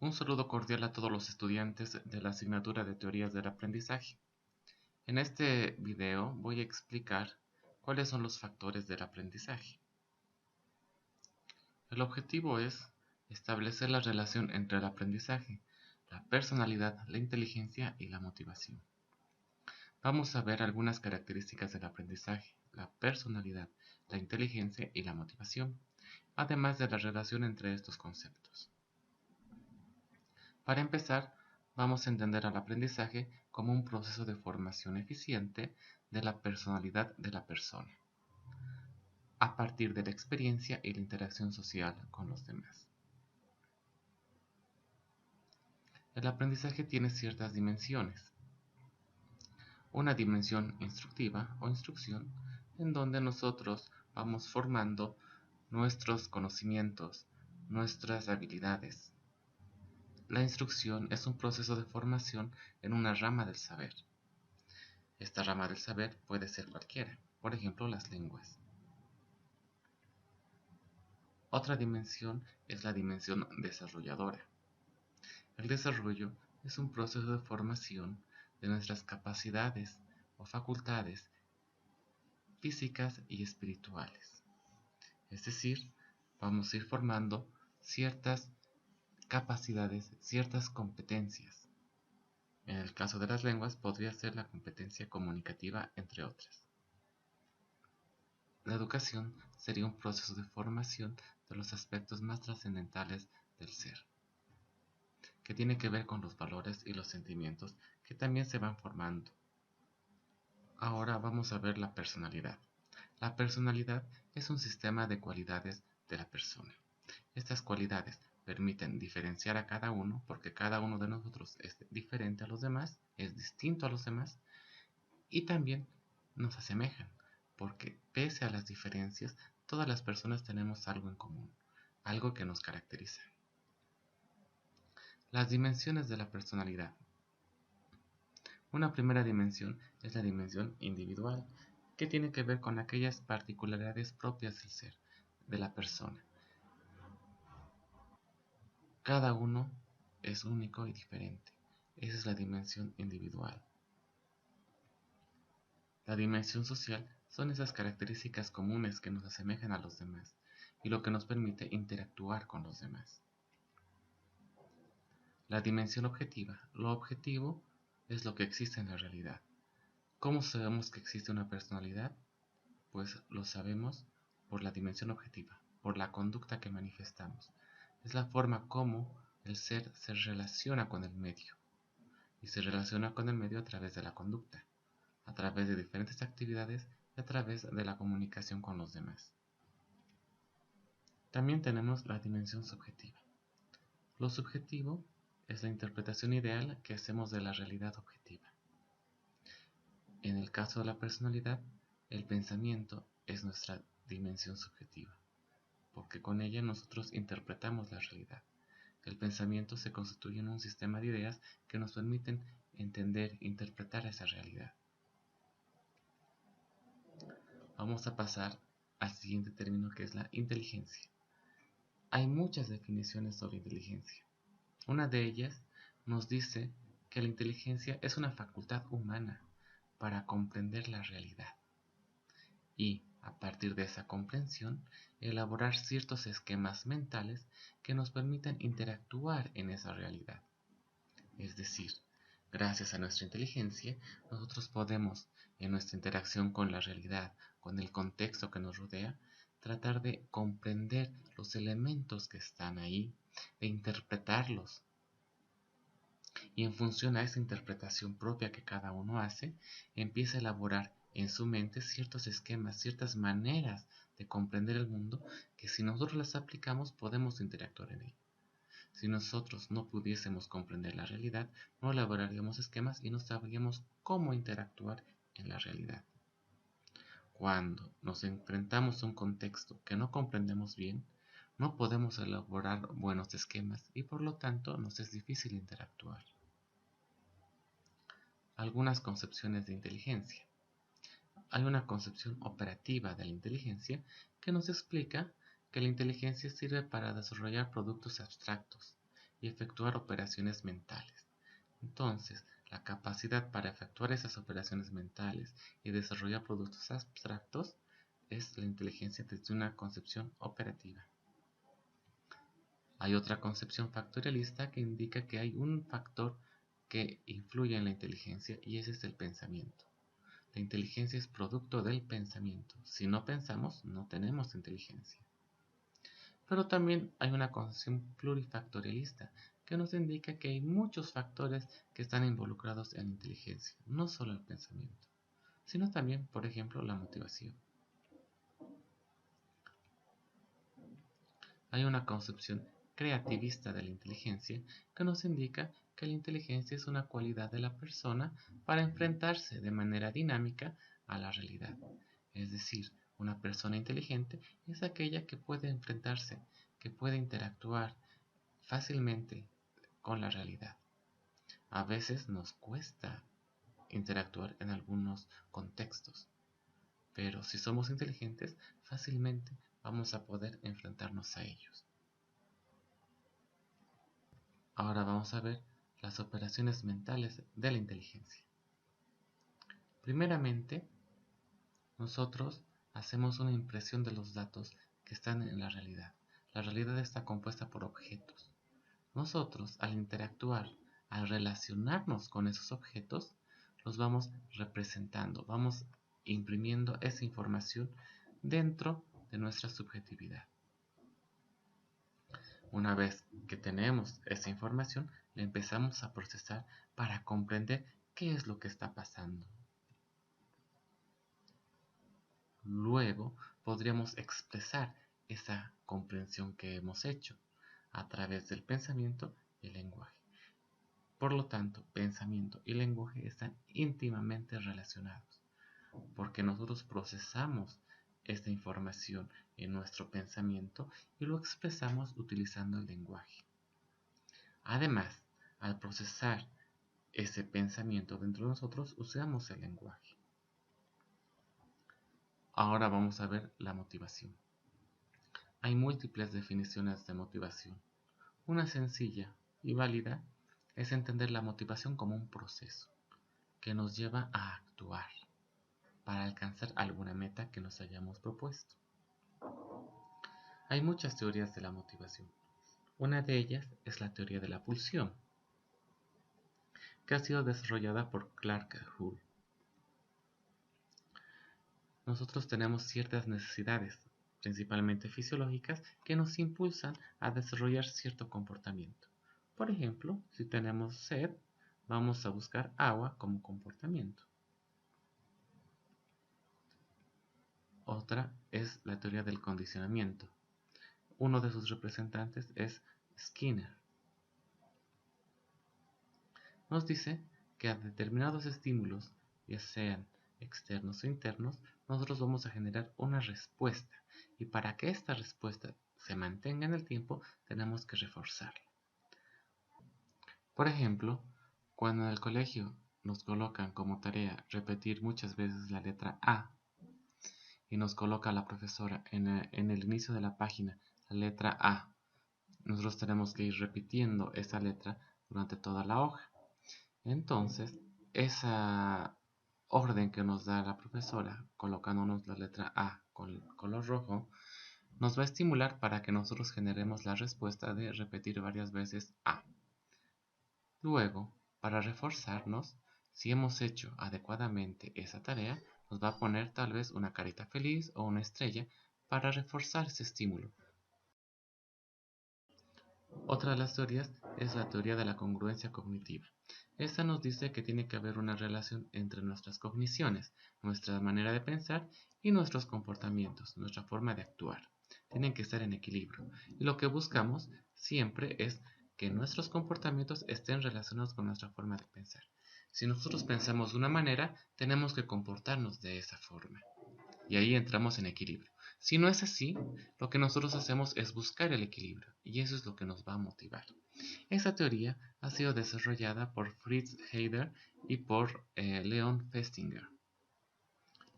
Un saludo cordial a todos los estudiantes de la asignatura de Teorías del Aprendizaje. En este video voy a explicar cuáles son los factores del aprendizaje. El objetivo es establecer la relación entre el aprendizaje, la personalidad, la inteligencia y la motivación. Vamos a ver algunas características del aprendizaje, la personalidad, la inteligencia y la motivación, además de la relación entre estos conceptos. Para empezar, vamos a entender al aprendizaje como un proceso de formación eficiente de la personalidad de la persona, a partir de la experiencia y la interacción social con los demás. El aprendizaje tiene ciertas dimensiones. Una dimensión instructiva o instrucción, en donde nosotros vamos formando nuestros conocimientos, nuestras habilidades. La instrucción es un proceso de formación en una rama del saber. Esta rama del saber puede ser cualquiera, por ejemplo las lenguas. Otra dimensión es la dimensión desarrolladora. El desarrollo es un proceso de formación de nuestras capacidades o facultades físicas y espirituales. Es decir, vamos a ir formando ciertas capacidades, ciertas competencias. En el caso de las lenguas podría ser la competencia comunicativa, entre otras. La educación sería un proceso de formación de los aspectos más trascendentales del ser, que tiene que ver con los valores y los sentimientos que también se van formando. Ahora vamos a ver la personalidad. La personalidad es un sistema de cualidades de la persona. Estas cualidades permiten diferenciar a cada uno porque cada uno de nosotros es diferente a los demás, es distinto a los demás y también nos asemejan, porque pese a las diferencias, todas las personas tenemos algo en común, algo que nos caracteriza. Las dimensiones de la personalidad. Una primera dimensión es la dimensión individual, que tiene que ver con aquellas particularidades propias del ser, de la persona. Cada uno es único y diferente. Esa es la dimensión individual. La dimensión social son esas características comunes que nos asemejan a los demás y lo que nos permite interactuar con los demás. La dimensión objetiva. Lo objetivo es lo que existe en la realidad. ¿Cómo sabemos que existe una personalidad? Pues lo sabemos por la dimensión objetiva, por la conducta que manifestamos. Es la forma como el ser se relaciona con el medio. Y se relaciona con el medio a través de la conducta, a través de diferentes actividades y a través de la comunicación con los demás. También tenemos la dimensión subjetiva. Lo subjetivo es la interpretación ideal que hacemos de la realidad objetiva. En el caso de la personalidad, el pensamiento es nuestra dimensión subjetiva, porque con ella nosotros interpretamos la realidad. El pensamiento se constituye en un sistema de ideas que nos permiten entender e interpretar esa realidad. Vamos a pasar al siguiente término, que es la inteligencia. Hay muchas definiciones sobre inteligencia. Una de ellas nos dice que la inteligencia es una facultad humana para comprender la realidad y, a partir de esa comprensión, elaborar ciertos esquemas mentales que nos permitan interactuar en esa realidad. Es decir, gracias a nuestra inteligencia, nosotros podemos, en nuestra interacción con la realidad, con el contexto que nos rodea, tratar de comprender los elementos que están ahí, de interpretarlos. Y en función a esa interpretación propia que cada uno hace, empieza a elaborar en su mente ciertos esquemas, ciertas maneras de comprender el mundo que si nosotros las aplicamos podemos interactuar en él. Si nosotros no pudiésemos comprender la realidad, no elaboraríamos esquemas y no sabríamos cómo interactuar en la realidad. Cuando nos enfrentamos a un contexto que no comprendemos bien, no podemos elaborar buenos esquemas y por lo tanto nos es difícil interactuar. Algunas concepciones de inteligencia. Hay una concepción operativa de la inteligencia que nos explica que la inteligencia sirve para desarrollar productos abstractos y efectuar operaciones mentales. Entonces, la capacidad para efectuar esas operaciones mentales y desarrollar productos abstractos es la inteligencia desde una concepción operativa. Hay otra concepción factorialista que indica que hay un factor que influye en la inteligencia y ese es el pensamiento. La inteligencia es producto del pensamiento. Si no pensamos, no tenemos inteligencia. Pero también hay una concepción plurifactorialista que nos indica que hay muchos factores que están involucrados en la inteligencia, no solo el pensamiento, sino también, por ejemplo, la motivación. Hay una concepción creativista de la inteligencia que nos indica que la inteligencia es una cualidad de la persona para enfrentarse de manera dinámica a la realidad. Es decir, una persona inteligente es aquella que puede enfrentarse, que puede interactuar fácilmente con la realidad. A veces nos cuesta interactuar en algunos contextos, pero si somos inteligentes, fácilmente vamos a poder enfrentarnos a ellos. Ahora vamos a ver las operaciones mentales de la inteligencia. Primeramente, nosotros hacemos una impresión de los datos que están en la realidad. La realidad está compuesta por objetos. Nosotros, al interactuar, al relacionarnos con esos objetos, los vamos representando, vamos imprimiendo esa información dentro de nuestra subjetividad. Una vez que tenemos esa información, la empezamos a procesar para comprender qué es lo que está pasando. Luego podríamos expresar esa comprensión que hemos hecho a través del pensamiento y el lenguaje. Por lo tanto, pensamiento y lenguaje están íntimamente relacionados, porque nosotros procesamos esta información en nuestro pensamiento y lo expresamos utilizando el lenguaje. Además, al procesar ese pensamiento dentro de nosotros, usamos el lenguaje. Ahora vamos a ver la motivación. Hay múltiples definiciones de motivación. Una sencilla y válida es entender la motivación como un proceso que nos lleva a actuar para alcanzar alguna meta que nos hayamos propuesto. Hay muchas teorías de la motivación. Una de ellas es la teoría de la pulsión, que ha sido desarrollada por Clark Hull. Nosotros tenemos ciertas necesidades, principalmente fisiológicas, que nos impulsan a desarrollar cierto comportamiento. Por ejemplo, si tenemos sed, vamos a buscar agua como comportamiento. Otra es la teoría del condicionamiento. Uno de sus representantes es Skinner. Nos dice que a determinados estímulos, ya sean externos o internos, nosotros vamos a generar una respuesta. Y para que esta respuesta se mantenga en el tiempo, tenemos que reforzarla. Por ejemplo, cuando en el colegio nos colocan como tarea repetir muchas veces la letra A y nos coloca la profesora en el inicio de la página la letra A, nosotros tenemos que ir repitiendo esa letra durante toda la hoja. Entonces, esa orden que nos da la profesora, colocándonos la letra A con el color rojo, nos va a estimular para que nosotros generemos la respuesta de repetir varias veces A. Luego, para reforzarnos, si hemos hecho adecuadamente esa tarea, nos va a poner tal vez una carita feliz o una estrella para reforzar ese estímulo. Otra de las teorías es la teoría de la congruencia cognitiva. Esta nos dice que tiene que haber una relación entre nuestras cogniciones, nuestra manera de pensar y nuestros comportamientos, nuestra forma de actuar. Tienen que estar en equilibrio. Y lo que buscamos siempre es que nuestros comportamientos estén relacionados con nuestra forma de pensar. Si nosotros pensamos de una manera, tenemos que comportarnos de esa forma. Y ahí entramos en equilibrio. Si no es así, lo que nosotros hacemos es buscar el equilibrio y eso es lo que nos va a motivar. Esa teoría ha sido desarrollada por Fritz Heider y por Leon Festinger.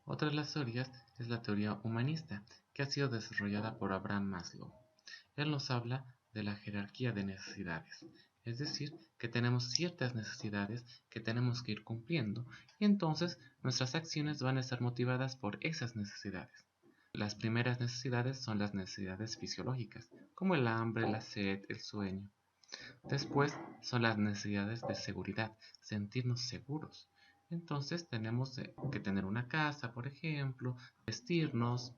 Otra de las teorías es la teoría humanista, que ha sido desarrollada por Abraham Maslow. Él nos habla de la jerarquía de necesidades. Es decir, que tenemos ciertas necesidades que tenemos que ir cumpliendo y entonces nuestras acciones van a estar motivadas por esas necesidades. Las primeras necesidades son las necesidades fisiológicas, como el hambre, la sed, el sueño. Después son las necesidades de seguridad, sentirnos seguros. Entonces tenemos que tener una casa, por ejemplo, vestirnos,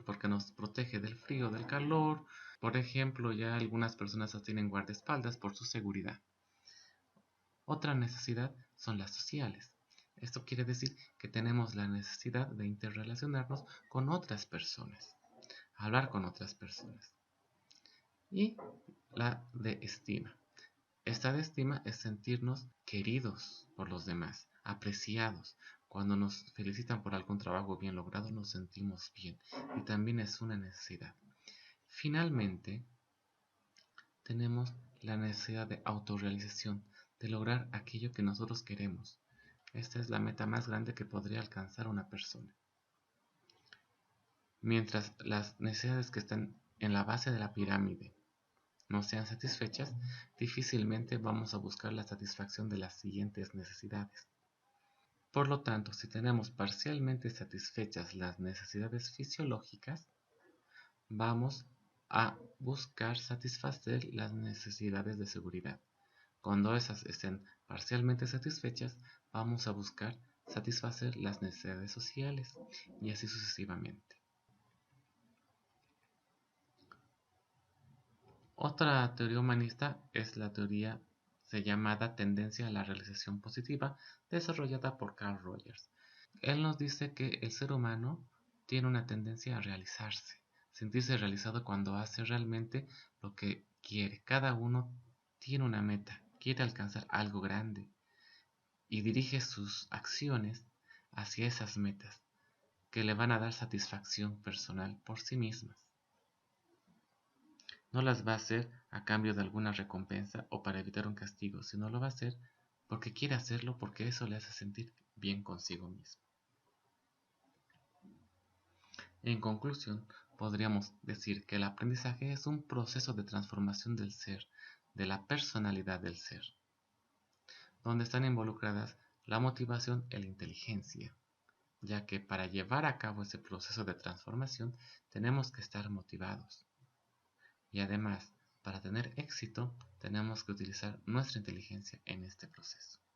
porque nos protege del frío, del calor. Por ejemplo, ya algunas personas tienen guardaespaldas por su seguridad. Otra necesidad son las sociales. Esto quiere decir que tenemos la necesidad de interrelacionarnos con otras personas, hablar con otras personas. Y la de estima. Esta de estima es sentirnos queridos por los demás, apreciados. Cuando nos felicitan por algún trabajo bien logrado, nos sentimos bien y también es una necesidad. Finalmente, tenemos la necesidad de autorrealización, de lograr aquello que nosotros queremos. Esta es la meta más grande que podría alcanzar una persona. Mientras las necesidades que están en la base de la pirámide no sean satisfechas, difícilmente vamos a buscar la satisfacción de las siguientes necesidades. Por lo tanto, si tenemos parcialmente satisfechas las necesidades fisiológicas, vamos a buscar satisfacer las necesidades de seguridad. Cuando esas estén parcialmente satisfechas, vamos a buscar satisfacer las necesidades sociales y así sucesivamente. Otra teoría humanista es la teoría llamada tendencia a la realización positiva, desarrollada por Carl Rogers. Él nos dice que el ser humano tiene una tendencia a realizarse, sentirse realizado cuando hace realmente lo que quiere. Cada uno tiene una meta, quiere alcanzar algo grande y dirige sus acciones hacia esas metas que le van a dar satisfacción personal por sí mismas. No las va a hacer a cambio de alguna recompensa o para evitar un castigo, sino lo va a hacer porque quiere hacerlo, porque eso le hace sentir bien consigo mismo. En conclusión, podríamos decir que el aprendizaje es un proceso de transformación del ser, de la personalidad del ser, donde están involucradas la motivación y la inteligencia, ya que para llevar a cabo ese proceso de transformación tenemos que estar motivados. Y además, para tener éxito, tenemos que utilizar nuestra inteligencia en este proceso.